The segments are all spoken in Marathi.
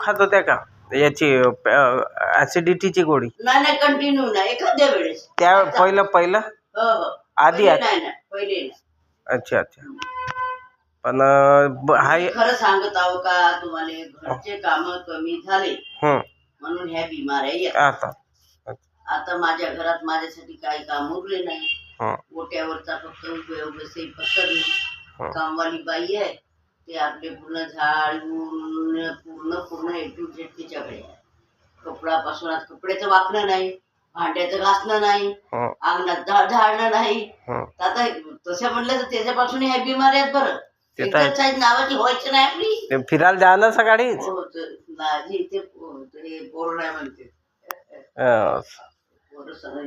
खात होत्या का याची ऍसिडिटीची गोळी? नाही नाही, कंटिन्यू नाही, एखाद्या वेळेस. त्या पहिलं हो हो, आधी पहिले नाही ना, पहिले नाही. अच्छा अच्छा. पण मी खरं सांगत आहो का तुम्हाला, घरचे काम कमी झाले म्हणून ह्या बिमाऱ्या येतात. आता माझ्या घरात माझ्यासाठी काही काम उरले नाही. गोट्यावरचा फक्त उभे उभे पत्तर कामवाली बाई आहे, ते आपले पूर्ण झाडून पूर्ण ए टू झेड तिच्याकडे आहे. कपड्यापासून आज कपड्याचं वापरणं नाही, भांड्याचं घासणं नाही, अंगणात झाडणं नाही. आता तसं म्हणलं तर त्याच्यापासून ह्या बिमाऱ्या आहेत. बरं, एक्सरसाइज नावाची व्हायची नाही आपली. फिरायला जा ना सकाळीच. बोर नाही म्हणते,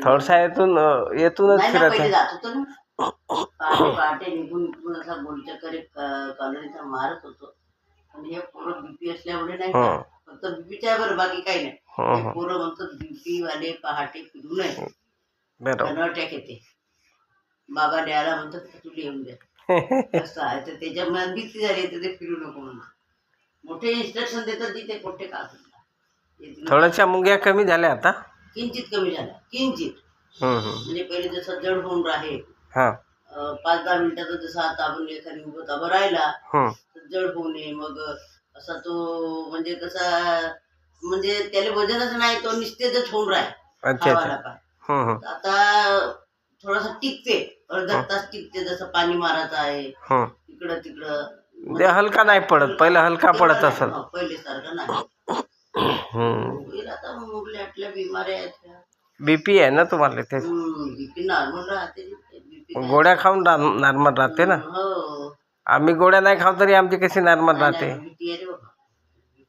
थोडसा येतूनच फिरत पहिले जात होतो ना, पहाटे निघून असा गोलचक्कर कॉलनीचा मारत होतो. आणि हे पोरं बीपी असल्यामुळे नाही, फक्त बीपीच्या बरं, बाकी काही नाही. पोरं म्हणतात बीपी वाले पहाटे फिरू नये, अटॅक येते. बाबा द्यायला म्हणतात तुला येऊन द्या, असं आहे. तर त्याच्यामुळे भीती झाली तर ते फिरू नको म्हणून मोठे इन्स्ट्रक्शन देतात तिथे. कुठे का थोड्याशा मुंग्या कमी झाल्या आता, किंचित कमी झाल्या, किंचित. म्हणजे पहिले जसं जड होऊन राहे 5-10 मिनिटाचा, जसं आता आपण एखादी उभं राहिला जड होऊ नये. मग असा तो म्हणजे कसा, म्हणजे त्याला वजनच नाही, तो निस्तेजच होऊन राहे. आता थोडासा टिकते, अर्धा तास टिकते, जसं पाणी मारायचं आहे इकडं तिकडं. हलका नाही पडत, पहिला हलका पडत असेल, पहिले सारखं नाही. आता मुगल्या आटल्या बिमाऱ्या आहेत. बीपी आहे ना तुम्हाला? ते बीपी नॉर्मल राहते, गोळ्या खाऊन नॉर्मल राहते ना. आम्ही गोळ्या नाही खाऊ तरी आमची कशी नॉर्मल राहते.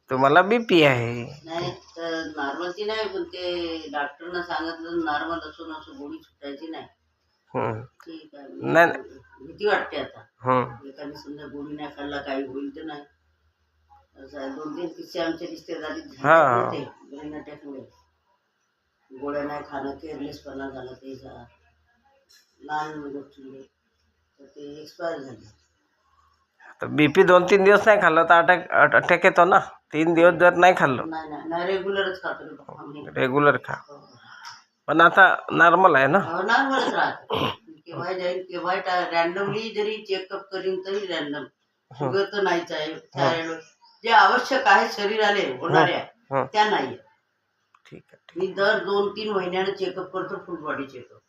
तुम्हाला बीपी आहे? नाही तर नॉर्मलची नाही, पण ते डॉक्टरना सांगितलं नॉर्मल असून असं गोळी सुटायची नाही. ठीक आहे, भीती वाटते आता. एखादी समजा गोळी नाही खाल्ला काही होईल तर नाही. 2-3 किस्से आमच्या रिश्तेदारीत झाले ब्रेन अटॅकमुळे. गोळ्या नाही खाणं, केअरलेसपणा झाला त्याचा, लहान गोष्टी तर ते एक्सपायर झाले. बीपी 2-3 दिवस नाही खाल्लं तर अटॅक येतो ना. 3 दिवस जर नाही खाल्लं, नाही रेग्युलरच खातो, रेग्युलर खा. पण आता नॉर्मल आहे ना? नॉर्मलच राहतं. केव्हा जाईल केव्हा रॅन्डमली जरी चेकअप करीन तरी रॅन्डम. शुगर तर नाहीच आहे, थायरॉइड जे आवश्यक आहे शरीराला होणाऱ्या त्या नाही. ठीक आहे. मी दर 2-3 महिन्यानं चेकअप करतो, फुल बॉडी चेकअप.